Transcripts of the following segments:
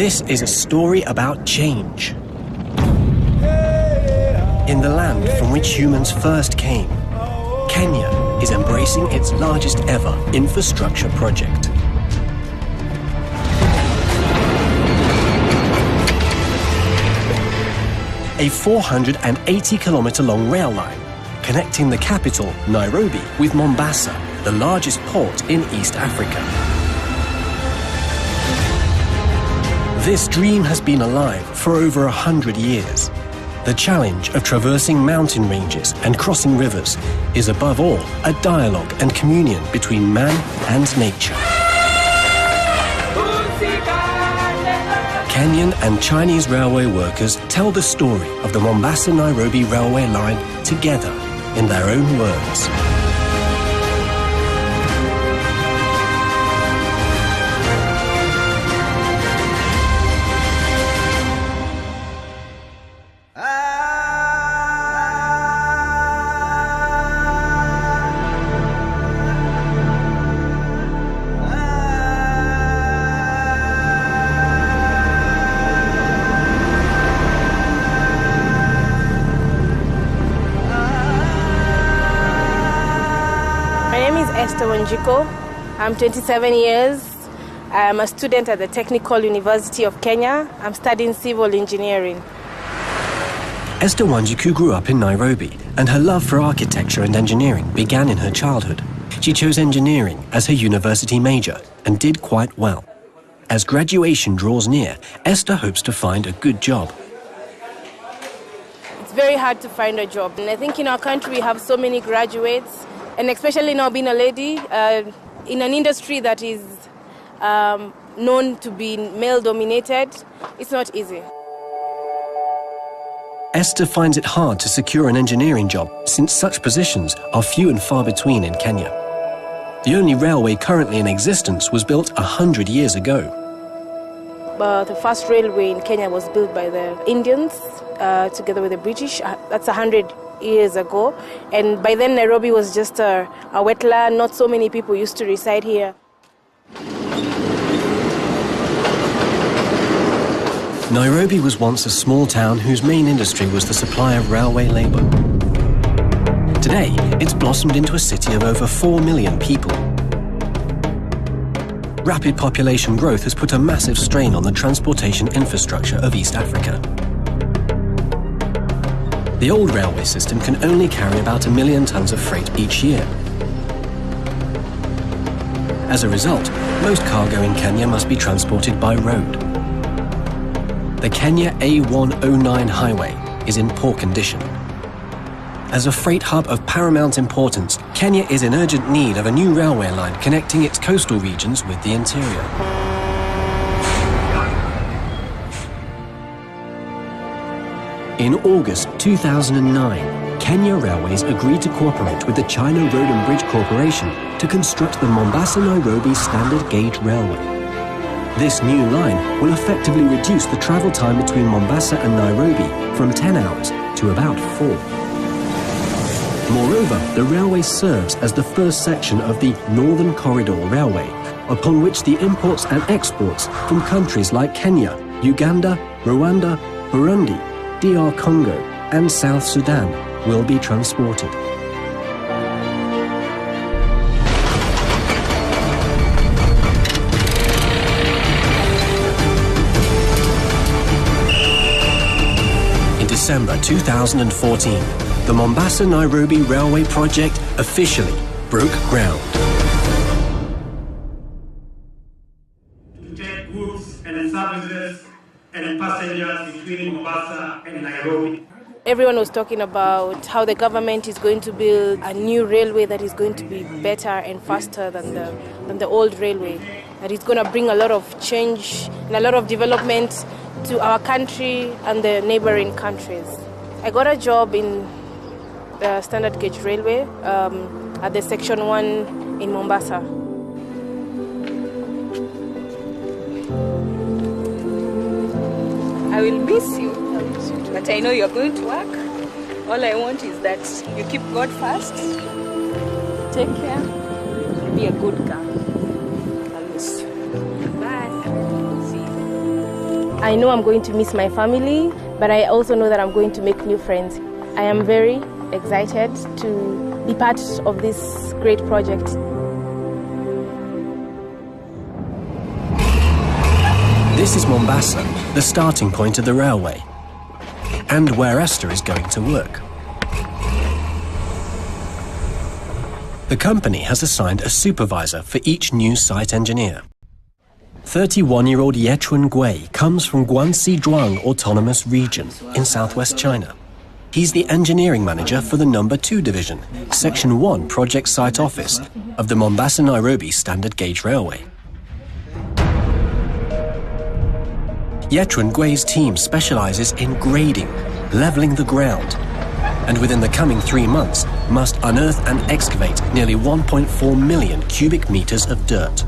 This is a story about change. In the land from which humans first came, Kenya is embracing its largest ever infrastructure project. A 480-kilometer-long rail line connecting the capital, Nairobi, with Mombasa, the largest port in East Africa. This dream has been alive for over 100 years. The challenge of traversing mountain ranges and crossing rivers is above all a dialogue and communion between man and nature. Kenyan and Chinese railway workers tell the story of the Mombasa-Nairobi railway line together in their own words. I'm 27 years. I'm a student at the Technical University of Kenya. I'm studying civil engineering. Esther Wanjiku grew up in Nairobi, and her love for architecture and engineering began in her childhood. She chose engineering as her university major and did quite well. As graduation draws near, Esther hopes to find a good job. It's very hard to find a job, and I think in our country we have so many graduates, and especially now being a lady, in an industry that is known to be male-dominated, it's not easy. Esther finds it hard to secure an engineering job since such positions are few and far between in Kenya. The only railway currently in existence was built 100 years ago. The first railway in Kenya was built by the Indians together with the British. That's 100 years ago, and by then Nairobi was just a wetland. Not so many people used to reside here. Nairobi was once a small town whose main industry was the supply of railway labour. Today, it's blossomed into a city of over 4 million people. Rapid population growth has put a massive strain on the transportation infrastructure of East Africa. The old railway system can only carry about 1 million tons of freight each year. As a result, most cargo in Kenya must be transported by road. The Kenya A109 highway is in poor condition. As a freight hub of paramount importance, Kenya is in urgent need of a new railway line connecting its coastal regions with the interior. In August 2009, Kenya Railways agreed to cooperate with the China Road and Bridge Corporation to construct the Mombasa-Nairobi Standard Gauge Railway. This new line will effectively reduce the travel time between Mombasa and Nairobi from 10 hours to about 4. Moreover, the railway serves as the first section of the Northern Corridor Railway, upon which the imports and exports from countries like Kenya, Uganda, Rwanda, Burundi, DR Congo and South Sudan will be transported. In December 2014, the Mombasa-Nairobi Railway project officially broke ground. To take goods and services and passengers between Mombasa and Nairobi. Everyone was talking about how the government is going to build a new railway that is going to be better and faster than the old railway. That is going to bring a lot of change and a lot of development to our country and the neighboring countries. I got a job in the Standard Gauge Railway at the Section 1 in Mombasa. I will miss you, but I know you're going to work. All I want is that you keep God first. Take care. Be a good girl. I'll miss you. Bye. See you. I know I'm going to miss my family, but I also know that I'm going to make new friends. I am very excited to be part of this great project. This is Mombasa, the starting point of the railway, and where Esther is going to work. The company has assigned a supervisor for each new site engineer. 31-year-old Yechun Gui comes from Guangxi Zhuang Autonomous Region in southwest China. He's the engineering manager for the No. 2 Division, Section 1 Project Site Office of the Mombasa Nairobi Standard Gauge Railway. Yechun Gui's team specializes in grading, leveling the ground, and within the coming 3 months must unearth and excavate nearly 1.4 million cubic meters of dirt.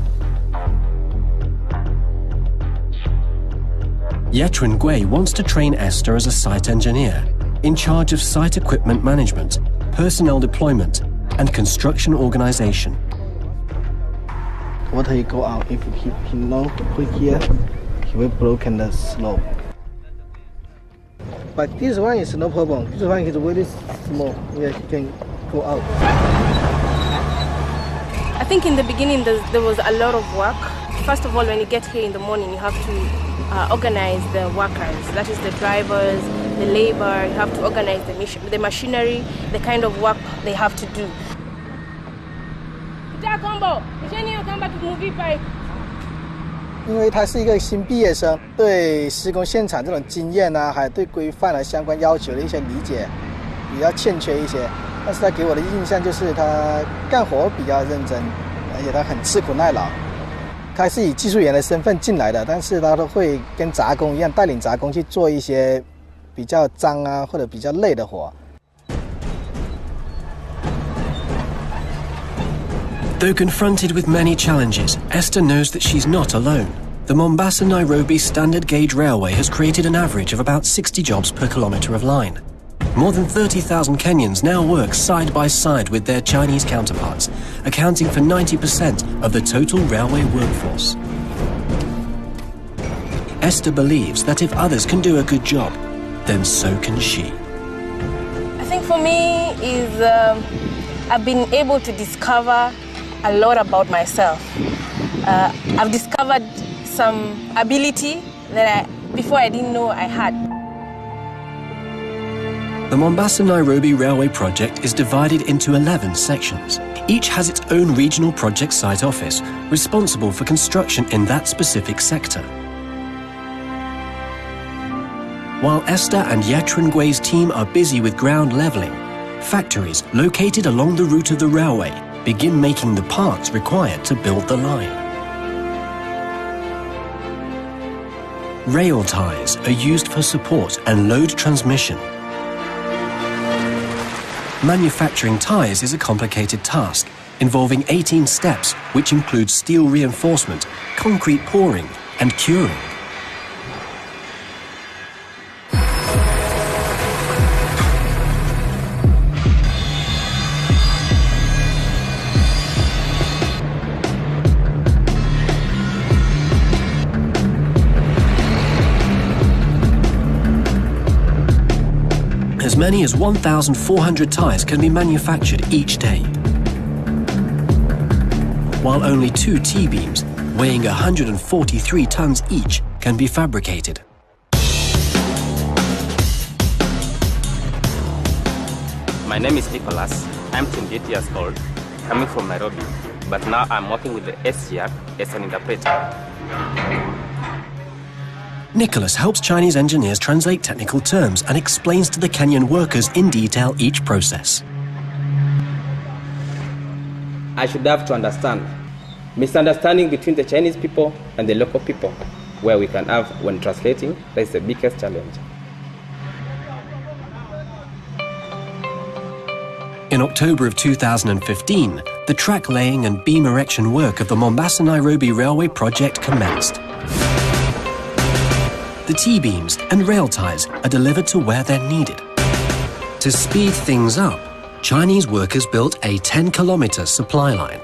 Yechun Gui wants to train Esther as a site engineer, in charge of site equipment management, personnel deployment, and construction organization. What he go out, if he know quick here, he will broken the slope. But this one is no problem. This one is very small. Yeah, he can go out. I think in the beginning there was a lot of work. First of all, when you get here in the morning, you have to organize the workers. That is the drivers, the labor. You have to organize the machinery, the kind of work they have to do. 因为他是一个新毕业生，对施工现场这种经验啊，还有对规范和相关要求的一些理解比较欠缺一些。但是他给我的印象就是他干活比较认真，而且他很吃苦耐劳。他是以技术员的身份进来的，但是他都会跟杂工一样，带领杂工去做一些比较脏啊或者比较累的活。 Though confronted with many challenges, Esther knows that she's not alone. The Mombasa-Nairobi Standard Gauge Railway has created an average of about 60 jobs per kilometre of line. More than 30,000 Kenyans now work side by side with their Chinese counterparts, accounting for 90% of the total railway workforce. Esther believes that if others can do a good job, then so can she. I think for me is I've been able to discover a lot about myself. I've discovered some ability that before I didn't know I had. The Mombasa-Nairobi Railway project is divided into 11 sections. Each has its own regional project site office, responsible for construction in that specific sector. While Esther and Yechun Gui's team are busy with ground levelling, factories located along the route of the railway begin making the parts required to build the line. Rail ties are used for support and load transmission. Manufacturing ties is a complicated task, involving 18 steps, which include steel reinforcement, concrete pouring, and curing. As many as 1,400 ties can be manufactured each day, while only 2 T-beams, weighing 143 tons each, can be fabricated. My name is Nicholas. I'm 28 years old, coming from Nairobi, but now I'm working with the SGR as an interpreter. Nicholas helps Chinese engineers translate technical terms and explains to the Kenyan workers in detail each process. I should have to understand misunderstanding between the Chinese people and the local people, where we can have when translating. That is the biggest challenge. In October of 2015, the track laying and beam erection work of the Mombasa-Nairobi Railway project commenced. The T-beams and rail ties are delivered to where they're needed. To speed things up, Chinese workers built a 10-kilometre supply line.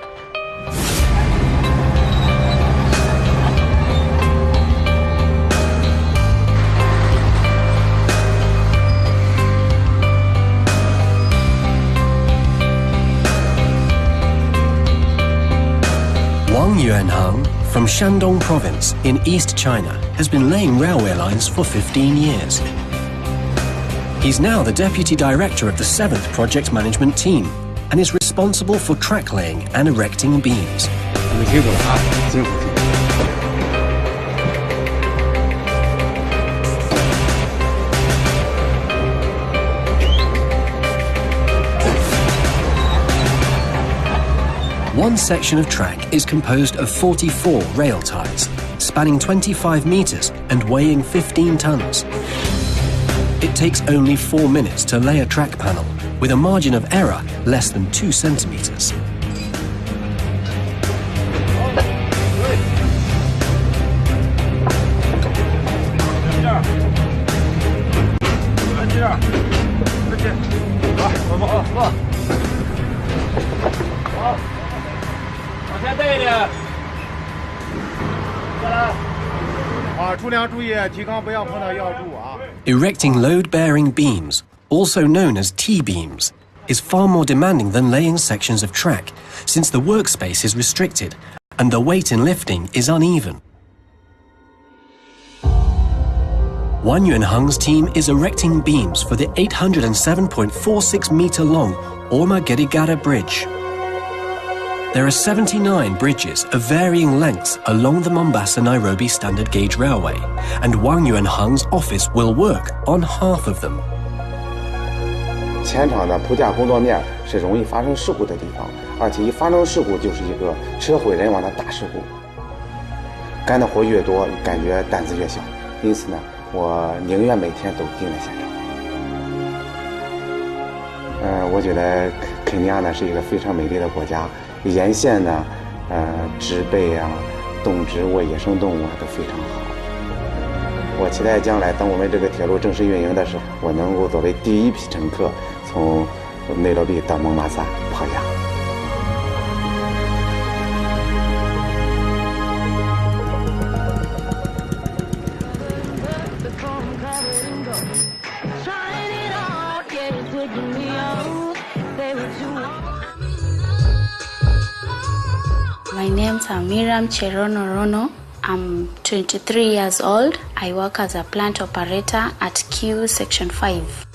Wang Yuanhang from Shandong Province in East China has been laying railway lines for 15 years. He's now the Deputy Director of the 7th Project Management Team and is responsible for track laying and erecting beams. One section of track is composed of 44 rail ties, spanning 25 meters and weighing 15 tons. It takes only 4 minutes to lay a track panel, with a margin of error less than 2 centimeters. Erecting load-bearing beams, also known as T-beams, is far more demanding than laying sections of track, since the workspace is restricted and the weight in lifting is uneven. Wang Yuanhang's team is erecting beams for the 807.46 meter long Orma-Gerigara Bridge. There are 79 bridges of varying lengths along the Mombasa-Nairobi Standard Gauge Railway, and Wang Yuanhang's office will work on half of them. 前场的铺架工作面是容易发生事故的地方，而且一发生事故就是一个车毁人亡的大事故。干的活越多，感觉担子越小，因此呢，我宁愿每天都盯在现场。我觉得肯尼亚呢是一个非常美丽的国家。 沿线呢，植被啊、动植物、野生动物啊都非常好。我期待将来等我们这个铁路正式运营的时候，我能够作为第一批乘客从内罗毕到蒙马萨跑下。 My name's Miriam Cherono Rono. I'm 23 years old. I work as a plant operator at Q Section 5.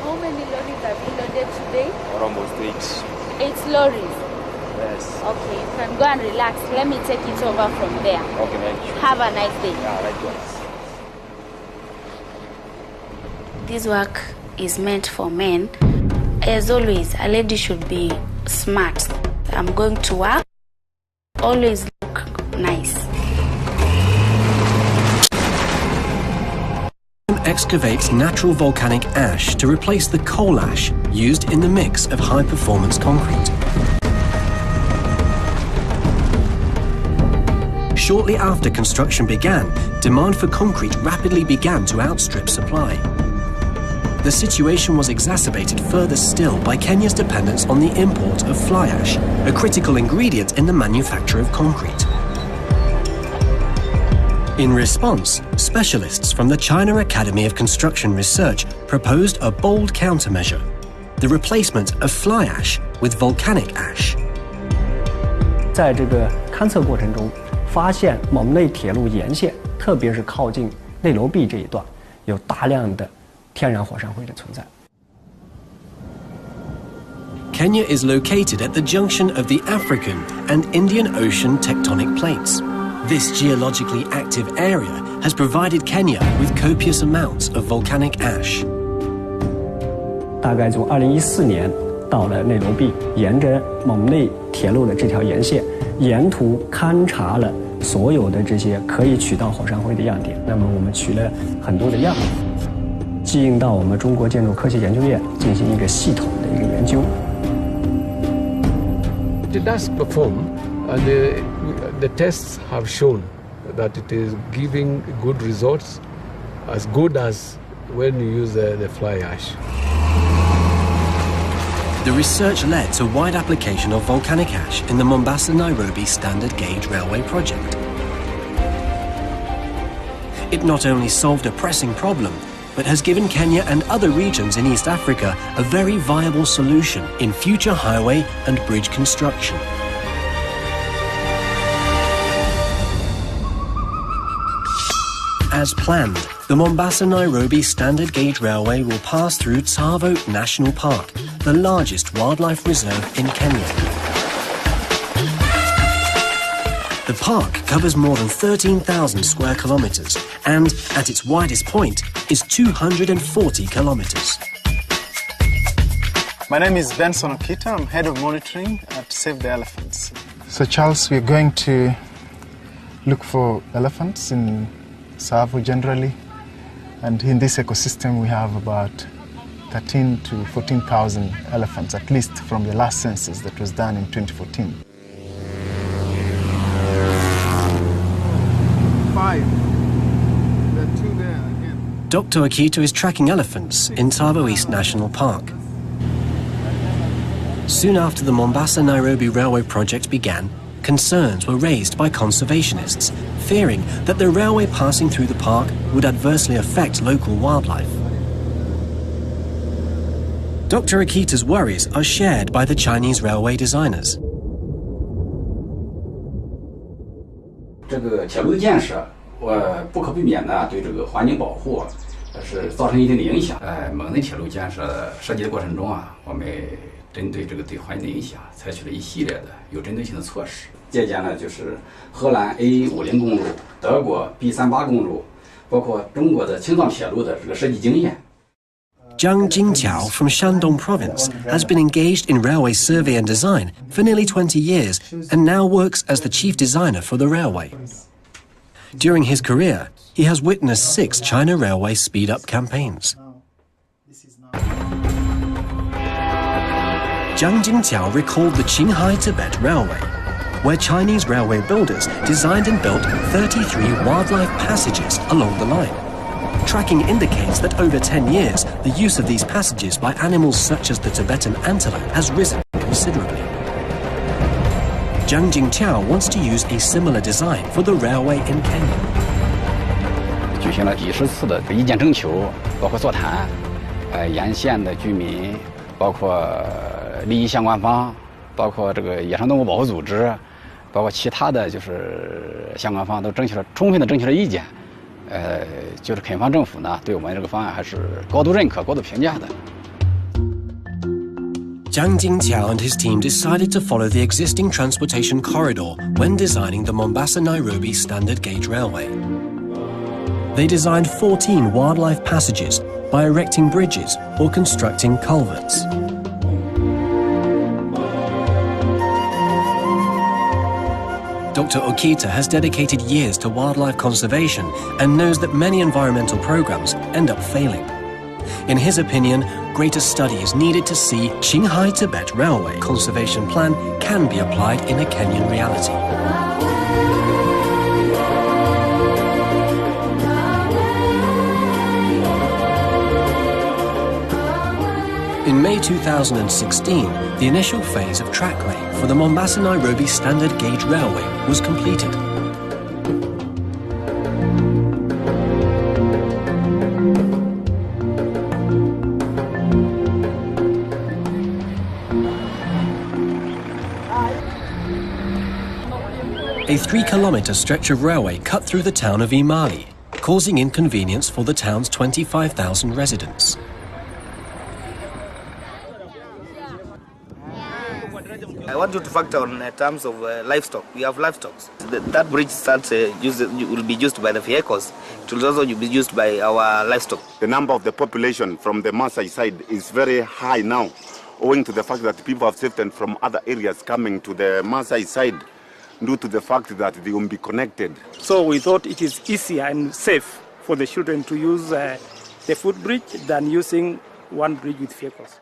How many lorries have you loaded today? Almost 8. 8 lorries. Yes. Okay, you can go and relax. Let me take it over from there. Okay, thank you. Have a nice day. Yeah, likewise. This work is meant for men. As always, a lady should be smart. I'm going to work. Always look nice. Excavates natural volcanic ash to replace the coal ash used in the mix of high-performance concrete. Shortly after construction began, demand for concrete rapidly began to outstrip supply. The situation was exacerbated further still by Kenya's dependence on the import of fly ash, a critical ingredient in the manufacture of concrete. In response, specialists from the China Academy of Construction Research proposed a bold countermeasure: the replacement of fly ash with volcanic ash. 在这个勘测过程中，发现蒙内铁路沿线，特别是靠近内罗毕这一段，有大量的天然火山灰的存在。 Kenya is located at the junction of the African and Indian Ocean tectonic plates. This geologically active area has provided Kenya with copious amounts of volcanic ash. 大概从2014年到了内罗毕，沿着蒙内铁路的这条沿线，沿途勘察了所有的这些可以取到火山灰的样点。那么我们取了很多的样，寄印到我们中国建筑科学研究院进行一个系统的一个研究。 It does perform, and the tests have shown that it is giving good results, as good as when you use the fly ash. The research led to wide application of volcanic ash in the Mombasa-Nairobi Standard Gauge Railway project. It not only solved a pressing problem, but has given Kenya and other regions in East Africa a very viable solution in future highway and bridge construction. As planned, the Mombasa-Nairobi Standard Gauge Railway will pass through Tsavo National Park, the largest wildlife reserve in Kenya. The park covers more than 13,000 square kilometers and, at its widest point, is 240 kilometers. My name is Benson Okita. I'm head of monitoring at Save the Elephants. So, Charles, we're going to look for elephants in Tsavo generally, and in this ecosystem we have about 13 to 14,000 elephants, at least from the last census that was done in 2014. 5. There are 2 there again. Dr. Okita is tracking elephants in Tsavo East National Park. Soon after the Mombasa-Nairobi Railway project began, concerns were raised by conservationists, fearing that the railway passing through the park would adversely affect local wildlife. Dr. Okita's worries are shared by the Chinese railway designers. 这个铁路的建设，不可避免的对这个环境保护是造成一定的影响。蒙内铁路建设设计的过程中啊，我们针对这个对环境的影响，采取了一系列的有针对性的措施。借鉴了就是荷兰 A50公路、德国 B38公路，包括中国的青藏铁路的这个设计经验。 Zhang Jingqiao from Shandong Province has been engaged in railway survey and design for nearly 20 years and now works as the chief designer for the railway. During his career, he has witnessed 6 China Railway speed-up campaigns. Zhang Jingqiao recalled the Qinghai-Tibet Railway, where Chinese railway builders designed and built 33 wildlife passages along the line. Tracking indicates that over 10 years, the use of these passages by animals such as the Tibetan antelope has risen considerably. Zhang Jingqiao wants to use a similar design for the railway in Kenya. 举行了几十次的意见征求，包括座谈，沿线的居民，包括利益相关方，包括这个野生动物保护组织，包括其他的就是相关方都充分的征求了意见。 就是肯方政府呢，对我们这个方案还是高度认可、高度评价的。 Zhang Jingqiao and his team decided to follow the existing transportation corridor when designing the Mombasa-Nairobi Standard Gauge Railway. They designed 14 wildlife passages by erecting bridges or constructing culverts. Dr. Okita has dedicated years to wildlife conservation and knows that many environmental programs end up failing. In his opinion, greater study is needed to see Qinghai-Tibet Railway Conservation Plan can be applied in a Kenyan reality. In May 2016, the initial phase of track laying for the Mombasa-Nairobi Standard Gauge Railway was completed. A 3-kilometer stretch of railway cut through the town of Imali, causing inconvenience for the town's 25,000 residents. I want you to factor on terms of livestock. We have livestock. That bridge will be used by the vehicles. It will also be used by our livestock. The number of the population from the Maasai side is very high now, owing to the fact that people have shifted from other areas coming to the Maasai side due to the fact that they will be connected. So we thought it is easier and safe for the children to use the footbridge than using one bridge with vehicles.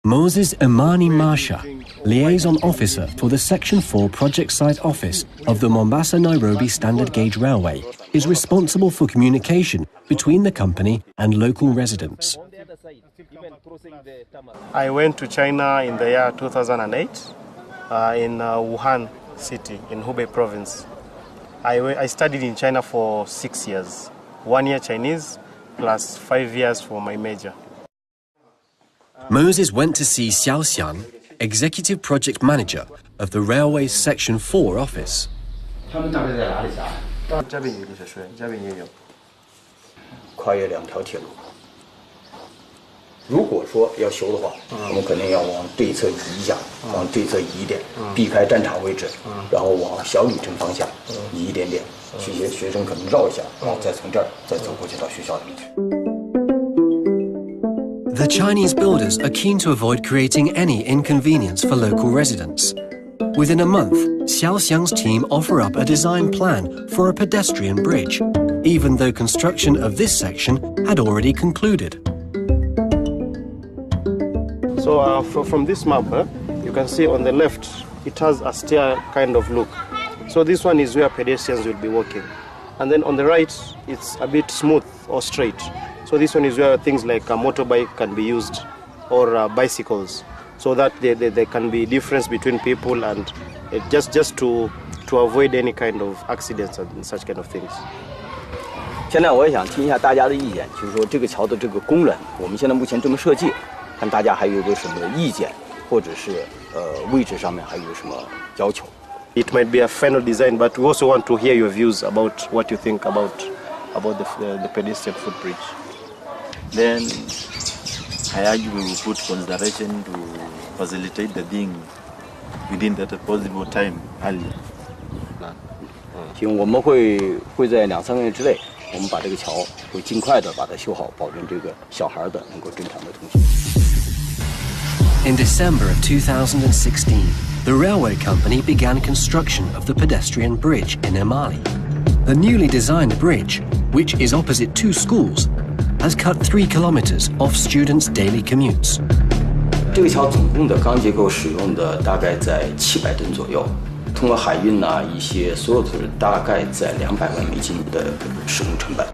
Moses Imani Marsha, liaison officer for the Section 4 Project Site Office of the Mombasa-Nairobi Standard Gauge Railway, is responsible for communication between the company and local residents. I went to China in the year 2008 in Wuhan city in Hubei province. I studied in China for 6 years, 1 year Chinese plus 5 years for my major. Moses went to see Xiao Xiang, Executive Project Manager of the Railway's Section 4 office. 他们大概在哪里下？这边有一个小学，这边也有。跨越2条铁路。如果说要修的话，我们肯定要往这一侧移一下，往这一侧移一点，避开站场位置，然后往小旅程方向移一点点，学生可能绕一下，然后再从这儿再走过去到学校里面去。 The Chinese builders are keen to avoid creating any inconvenience for local residents. Within a month, Xiao Xiang's team offer up a design plan for a pedestrian bridge, even though construction of this section had already concluded. So from this map, you can see on the left, it has a stair kind of look. So this one is where pedestrians will be walking. And then on the right, it's a bit smooth or straight. So this one is where things like a motorbike can be used or bicycles, so that there can be difference between people and just to avoid any kind of accidents and such kind of things. 现在我也想听一下大家的意见，就是说这个桥的这个功能，我们现在目前这么设计，看大家还有个什么意见，或者是位置上面还有什么要求。 It might be a final design, but we also want to hear your views about what you think about the pedestrian footbridge. Then I argue we will put consideration to facilitate the thing within that possible time early. 行，我们会在2、3个月之内，我们把这个桥会尽快的把它修好，保证这个小孩的能够正常的通行。 In December of 2016, the railway company began construction of the pedestrian bridge in Emali. The newly designed bridge, which is opposite 2 schools, has cut 3 kilometers off students' daily commutes. 这个桥总共的钢结构使用的大概在700吨左右，通过海运呐一些所有的大概在200万美金的使用成本。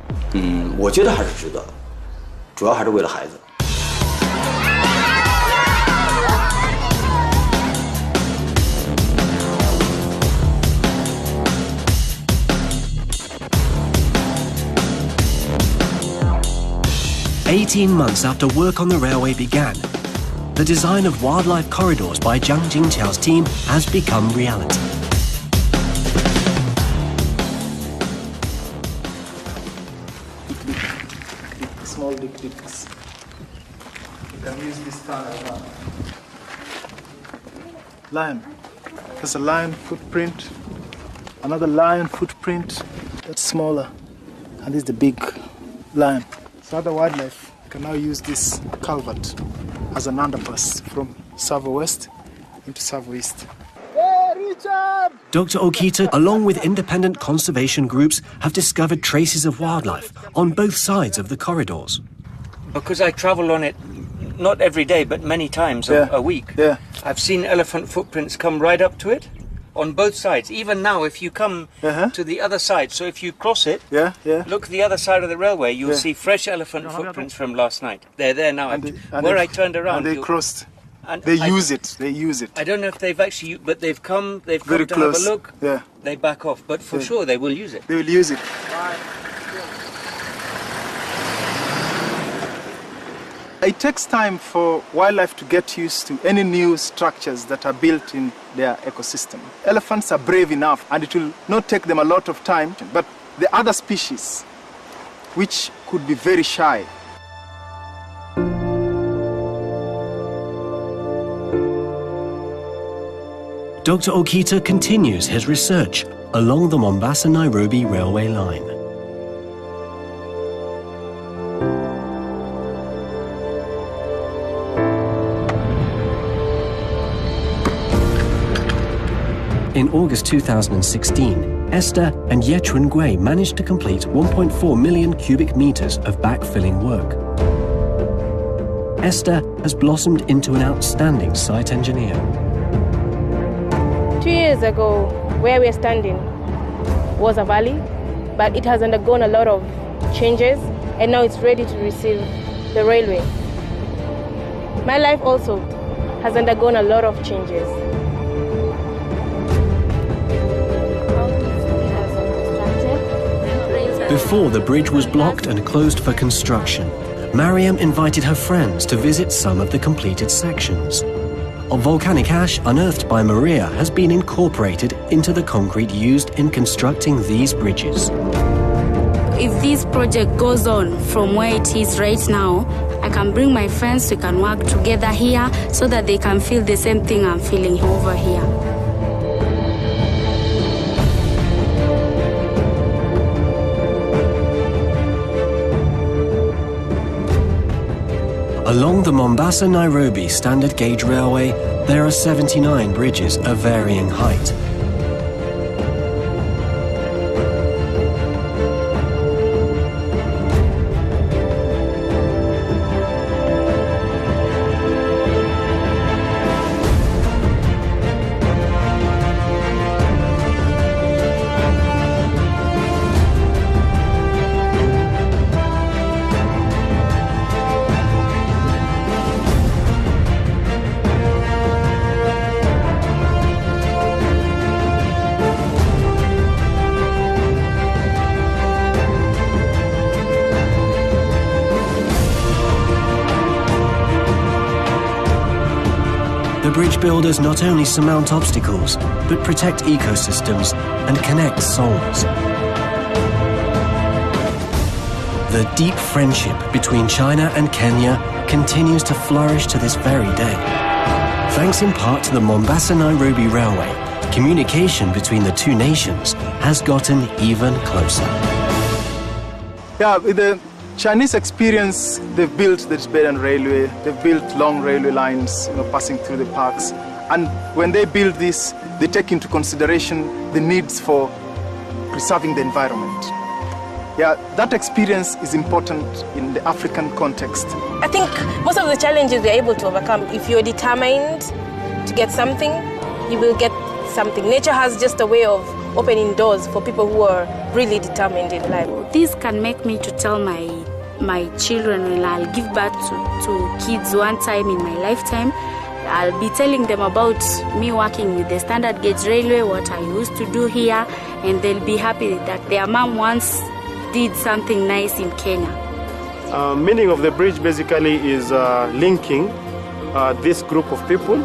我觉得还是值得，主要还是为了孩子。 18 months after work on the railway began, the design of wildlife corridors by Zhang Jingqiao's team has become reality. Small dicks. You can use this car as well. Lion. There's a lion footprint. Another lion footprint. That's smaller. And this is the big lion. So other wildlife can now use this culvert as an underpass from Savo West into Savo East. Dr. Okita, along with independent conservation groups, have discovered traces of wildlife on both sides of the corridors. Because I travel on it, not every day, but many times a week, I've seen elephant footprints come right up to it. On both sides. Even now, if you come to the other side, so if you cross it, look the other side of the railway, you'll see fresh elephant footprints from last night. They're there now. Where I turned around, and they crossed. And they use it. I don't know if they've actually, but they've come to have a look. They back off, but for sure they will use it. They will use it. It takes time for wildlife to get used to any new structures that are built in their ecosystem. Elephants are brave enough, and it will not take them a lot of time, but the other species, which could be very shy. Dr. Okita continues his research along the Mombasa-Nairobi railway line. In August 2016, Esther and Yechun Gui managed to complete 1.4 million cubic meters of backfilling work. Esther has blossomed into an outstanding site engineer. 2 years ago, where we're standing was a valley, but it has undergone a lot of changes, and now it's ready to receive the railway. My life also has undergone a lot of changes. Before the bridge was blocked and closed for construction, Mariam invited her friends to visit some of the completed sections. Volcanic ash unearthed by Maria has been incorporated into the concrete used in constructing these bridges. If this project goes on from where it is right now, I can bring my friends, we can work together here so that they can feel the same thing I'm feeling over here. Along the Mombasa-Nairobi Standard Gauge Railway, there are 79 bridges of varying height. The bridge builders not only surmount obstacles, but protect ecosystems and connect souls. The deep friendship between China and Kenya continues to flourish to this very day. Thanks in part to the Mombasa-Nairobi Railway, communication between the two nations has gotten even closer. Yeah, with the Chinese experience, they've built the Tibetan Railway, they've built long railway lines, passing through the parks. And when they build this, they take into consideration the needs for preserving the environment. Yeah, that experience is important in the African context. I think most of the challenges we're able to overcome. If you're determined to get something, you will get something. Nature has just a way of opening doors for people who are really determined in life. This can make me to tell my children when I'll give birth to kids one time in my lifetime. I'll be telling them about me working with the Standard Gauge Railway, what I used to do here, and they'll be happy that their mom once did something nice in Kenya. Meaning of the bridge basically is linking this group of people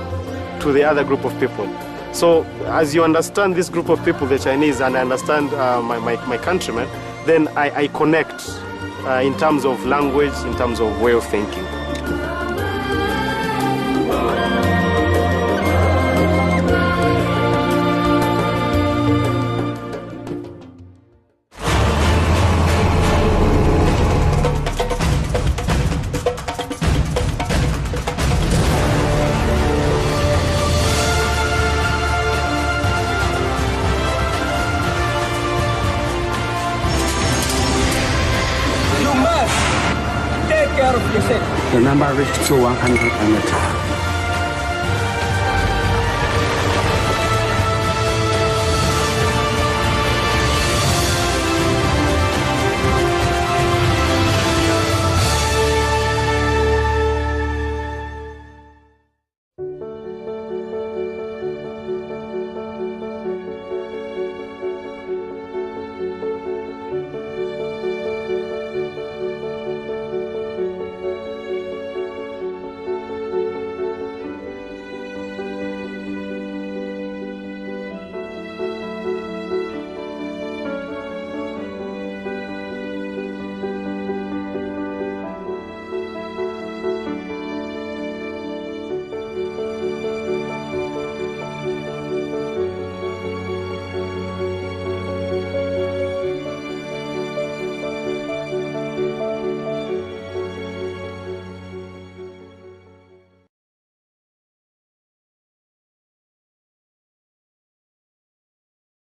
to the other group of people. So as you understand this group of people, the Chinese, and I understand my countrymen, then I connect in terms of language, in terms of way of thinking. Take care of yourself. The number reached to 100 meters.